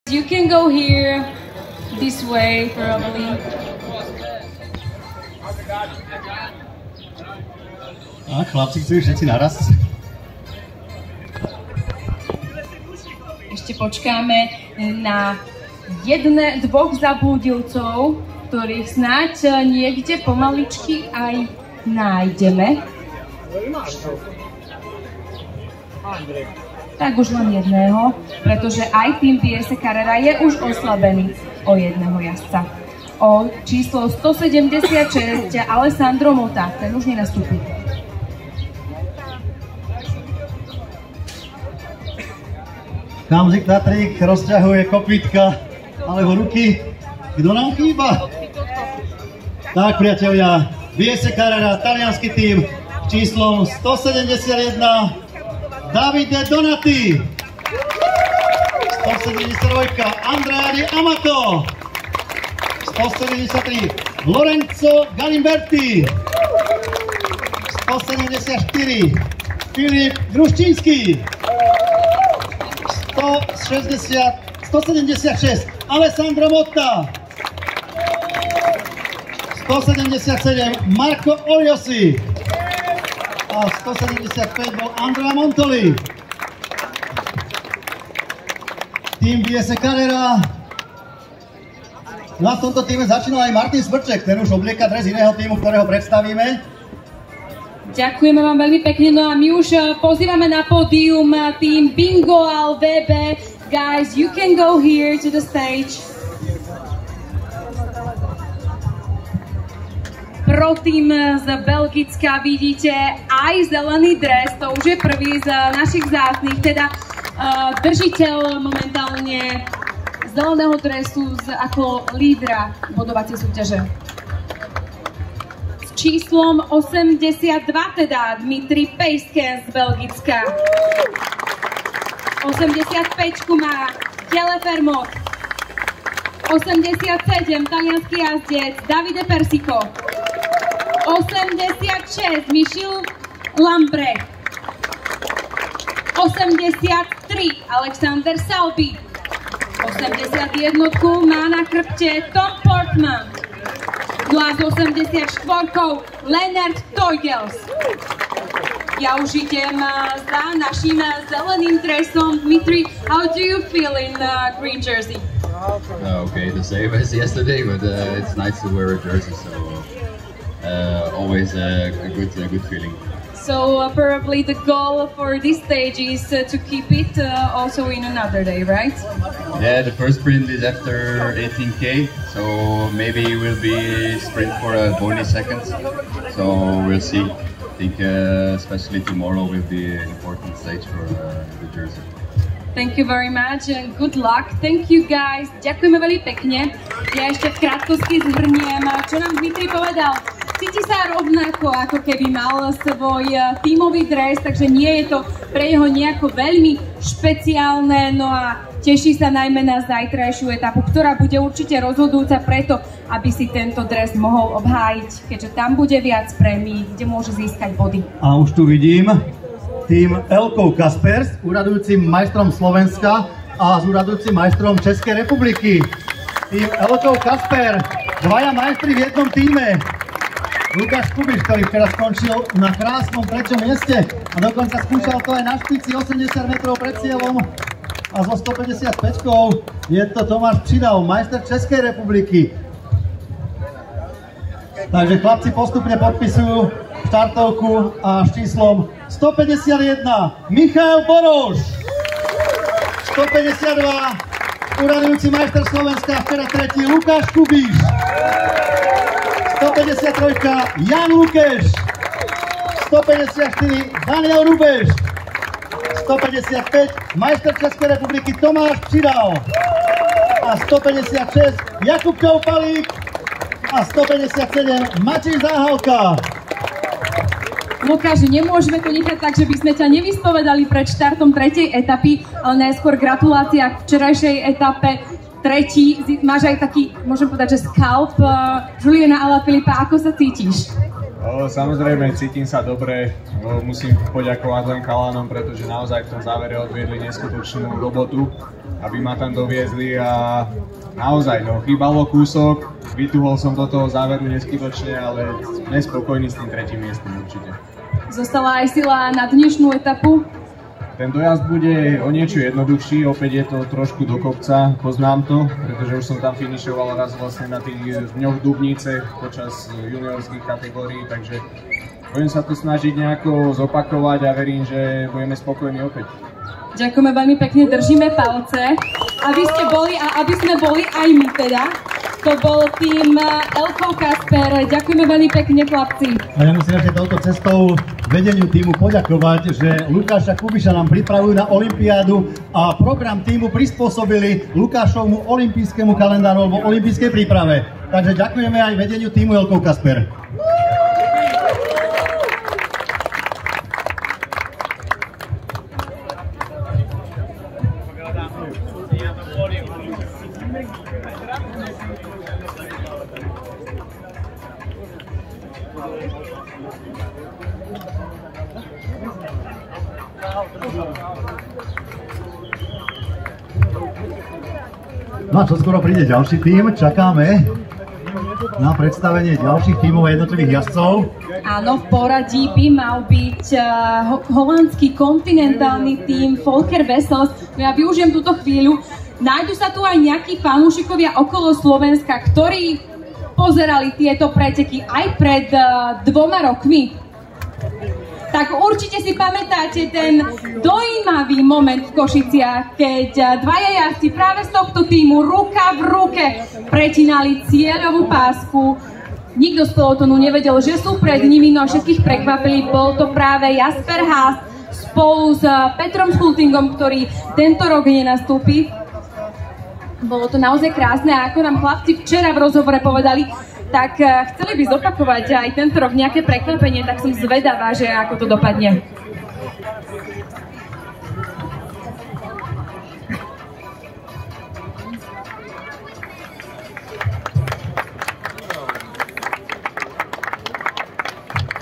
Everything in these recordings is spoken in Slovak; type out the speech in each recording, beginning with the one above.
You can go here, this way probably. A chlapci chcú všetci naraz. Ešte počkáme na dvoch zabúdilcov, ktorých snáď niekde pomaličky aj nájdeme. Tak už len jedného, pretože aj tým Viese Carrera je už oslabený o jedného jazdca. O číslo 176 Alessandro Motta, ten už nenastúpi. Kamzik Tatrik rozťahuje kopítka alebo ruky. Kto nám chýba? Tak, priatelia, Viese Carrera, taliansky tým číslom 171 Davide Donati, 172 Andrea Di Amato, 173 Lorenzo Galimberti, 174 Filip Gruščínsky, 176 Alessandro Motta, 177 Marco Oliosi a 175 bol Andrea Montoli. Tým Viese Carrera. No a v tomto týme začínal aj Martin Smrček, ten už oblieka dres iného týmu, ktorého predstavíme. Ďakujeme vám veľmi pekne, no a my už pozývame na pódium tým Bingo Alvebe. Guys, you can go here to the stage. Pro tým z Belgicka vidíte aj zelený dres, to už je prvý z našich vzácnych, teda držiteľ momentálne zeleného dresu ako lídra bodovacej súťaže. S číslom 82 teda Dmitri Pejske z Belgicka. 85 má Kjelle Fermot. 87 talianský jazdec Davide Persico. 86 Michel Lambrecht. 83 Alexander Salby. 81 má na chrbte Tom Portman. No a s 84 Lennart Teugels. Ja už idem za našim zeleným dresom. Dmitri, how do you feel in green jersey? Okay, the same as yesterday, but it's nice to wear a jersey, so always a good feeling. So probably the goal for this stage is to keep it also in another day, right? Yeah, the first sprint is after 18K, so maybe it will be sprint for a bonus seconds. So we'll see. I think especially tomorrow will be an important stage for the jersey. Thank you very much and good luck. Thank you guys. Ďakujeme veľmi pekne. Ja ešte v krátkosti zhrniem, čo nám Dmitri povedal. Cíti sa rovnako, ako keby mal svoj tímový dres, takže nie je to pre neho nejako veľmi špeciálne. No a teší sa najmä na zajtrajšiu etapu, ktorá bude určite rozhodujúca preto, aby si tento dres mohol obhájiť, keďže tam bude viac prémií, kde môže získať body. A už tu vidím tým Elkou Kaspers, úradujúcim majstrom Slovenska a s úradujúcim majstrom Českej republiky. Tým Elkou Kasper, dvaja majstri v jednom týme. Lukáš Kubiš, ktorý včera skončil na krásnom 3. mieste a dokonca skúšal to aj na špici 80 metrov pred cieľom. A so 155-kou je to Tomáš Přidal, majster Českej republiky. Takže chlapci postupne podpisujú štartovku a s číslom 151 Michal Boroš, 152 úradujúci majster Slovenska, včera tretí Lukáš Kubiš, 153 Jan Lukeš, 154 Daniel Rubeš, 155 majster Českej republiky Tomáš Přidal a 156 Jakub Koupalík a 157 Matěj Záhalka. Lukáš, nemôžeme to nechať tak, že by sme ťa nevyspovedali pred štartom tretej etapy, ale najskôr gratulácia k včerajšej etape. Tretí, máš aj taký, môžem povedať, že scalp Juliana Alaphilippa, ako sa cítiš? Samozrejme, cítim sa dobre, musím poďakovať len chalanom, pretože naozaj v tom závere odviedli neskutočnú robotu. aby ma tam doviezli a naozaj, no, chýbalo kúsok, vytuhol som do toho záveru neskutočne, ale nespokojný s tým tretím miestom určite. Zostala aj sila na dnešnú etapu? Ten dojazd bude o niečo jednoduchší, opäť je to trošku do kopca, poznám to, pretože už som tam finišoval raz vlastne na tých dňoch Dubnice počas juniorských kategórií, takže budem sa to snažiť nejako zopakovať a verím, že budeme spokojní opäť. Ďakujeme veľmi pekne, držíme palce, aby ste boli a aby sme boli aj my teda. To bol tým Elko Kasper. Ďakujeme veľmi pekne, chlapci. A ja musím ešte touto cestou vedeniu týmu poďakovať, že Lukáša Kubiša nám pripravujú na olympiádu a program týmu prispôsobili Lukášovmu olympijskému kalendáru alebo olympijskej príprave. Takže ďakujeme aj vedeniu týmu Elko Kasper. No a čo skoro príde ďalší tím, čakáme na predstavenie ďalších tímov a jednotlivých jazdcov. Áno, v poradí by mal byť holandský kontinentálny tím Volker Wessels. No ja využijem túto chvíľu. Nájdu sa tu aj nejakí fanúšikovia okolo Slovenska, ktorí pozerali tieto preteky aj pred 2 rokmi. Tak určite si pamätáte ten dojímavý moment v Košiciach, keď dvaja jazdci práve z tohto týmu ruka v ruke pretínali cieľovú pásku. Nikto z pelotonu nevedel, že sú pred nimi, no všetkých prekvapili. Bol to práve Jasper Haas spolu s Petrom Schultingom, ktorý tento rok nenastúpi. Bolo to naozaj krásne a ako nám chlapci včera v rozhovore povedali, tak chceli by zopakovať aj tento rok nejaké prekvapenie, tak som zvedavá, že ako to dopadne.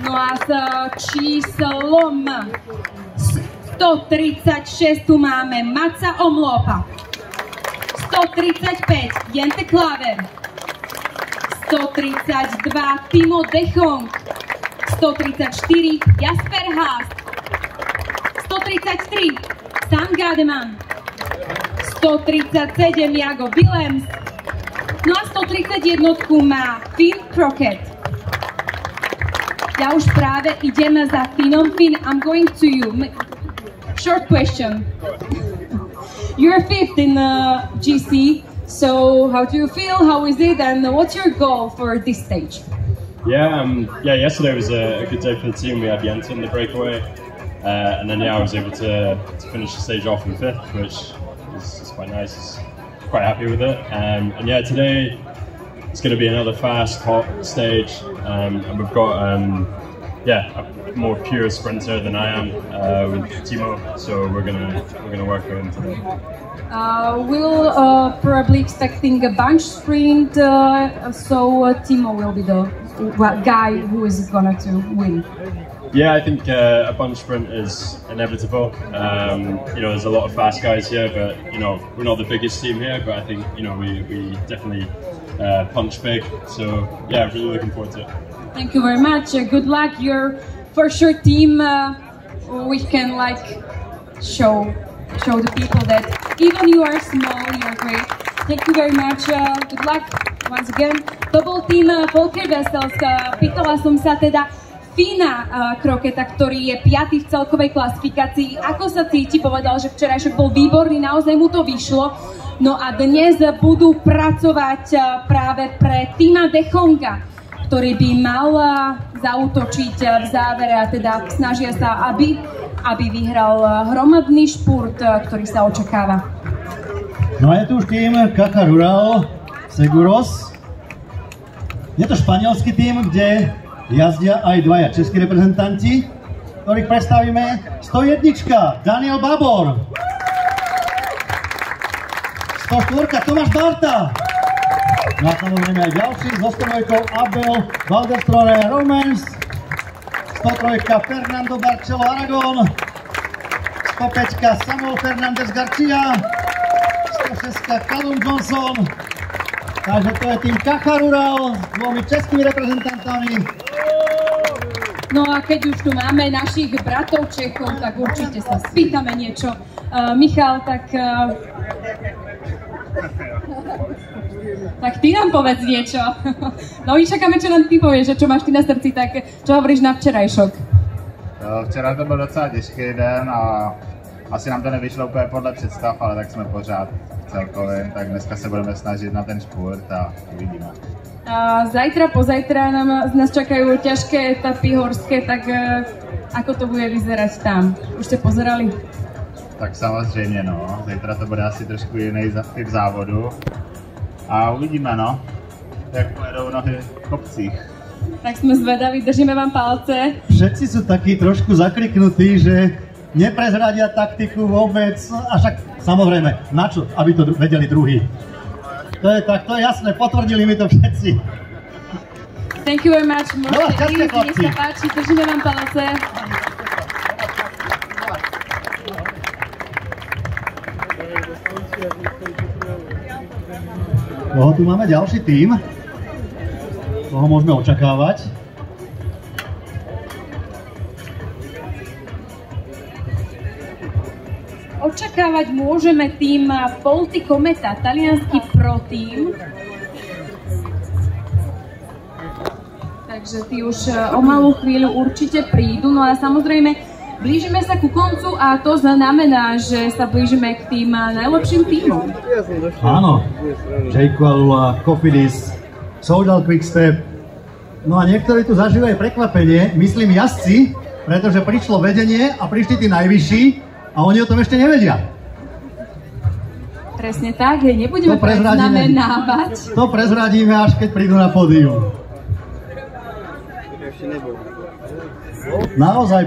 No a s číslom 136 tu máme Maca Omlopa, 135 Jente Klaver, 132 Timo de Jong, 134 Jasper Haas, 133 Sam Gademan, 137 Jago Willems, no a 131 má Finn Crockett. Ja už práve idem za Finnom. Finn, I'm going to you. Short question. You're fifth in GC. So how do you feel? How is it? And what's your goal for this stage? Yeah, yesterday was a good day for the team. We had Jens in the breakaway, and then I was able to finish the stage off in fifth, which is quite nice. Quite happy with it. And today it's going to be another fast, hot stage, and we've got a more pure sprinter than I am with Timo. So we're gonna work with him today. We'll probably expecting a bunch sprint, so Timo will be the guy who is gonna to win. Yeah, I think a bunch sprint is inevitable. There's a lot of fast guys here, but we're not the biggest team here. But I think we definitely punch big. So yeah, really looking forward to it. Thank you very much. Good luck. You're for sure team. We can show the people that even you are small, you're great. Thank you very much. Good luck once again. To bol tým Volker Wessels. Pýtala som sa teda Finna Crocketta, ktorý je 5. v celkovej klasifikácii. Ako sa cíti? Povedal, že včerajšok bol výborný, naozaj mu to vyšlo. No a dnes budú pracovať práve pre Tima de Jonga, ktorý by mal zaútočiť v závere a teda snažia sa, aby vyhral hromadný špurt, ktorý sa očakáva. No a je tu už tým Caja Rural Seguros. Je to španielský tým, kde jazdia aj dvaja českí reprezentanti, ktorých predstavíme. 101 Daniel Babor, 104 Tomáš Barta, no a samozrejme aj ďalší so 102 Abel Valdestrone Romans, 103 Fernando Barcelo Aragon, 105 Samuel Fernández Garcia, Česka Callum Johnson. Takže to je tým Kacharural s dvomi českými reprezentantami. No a keď už tu máme našich bratov Čechov, tak určite sa spýtame niečo. Michal, tak ty nám povedz niečo. No my čakáme, čo nám ty povieš, čo máš ty na srdci, tak čo hovoríš na včerajšok? Včera to byl docela těžký den a asi nám to nevyšlo úplně podle představ, ale tak jsme pořád celkově, tak dneska se budeme snažit na ten šport a uvidíme. Zajtra, pozajtra nás čakajú ťažké etapy horské, tak ako to bude vyzerať tam? Už ste pozerali? Tak samozřejmě, no. Zítra to bude asi trošku jiný typ závodu. A uvidíme, no, jak pojedou nohy v kopcích. Tak sme zvedaví, držíme vám palce. Všetci sú takí trošku zakliknutí, že neprezradia taktiku vôbec. A však samozrejme, na čo? Aby to vedeli druhý. To je jasné, potvrdili mi to všetci. Thank you very much, môžete ísť, nech sa páči, držíme vám palce. Koho tu máme ďalší tím? Koho môžeme očakávať? Očakávať môžeme tým Polti Kometa, taliansky pro tím. Takže tí už o malú chvíľu určite prídu. No a samozrejme, blížime sa ku koncu a to znamená, že sa blížime k tým najlepším tímom. Áno, Jayko Alula, Cofidis, Soudal Quickstep. No a niektorí tu zažívajú prekvapenie, myslím jazdci, pretože prišlo vedenie a prišli tí najvyšší a oni o tom ešte nevedia. Presne tak, nebudeme predznamenávať. To prezradíme, až keď prídu na pódium. Naozaj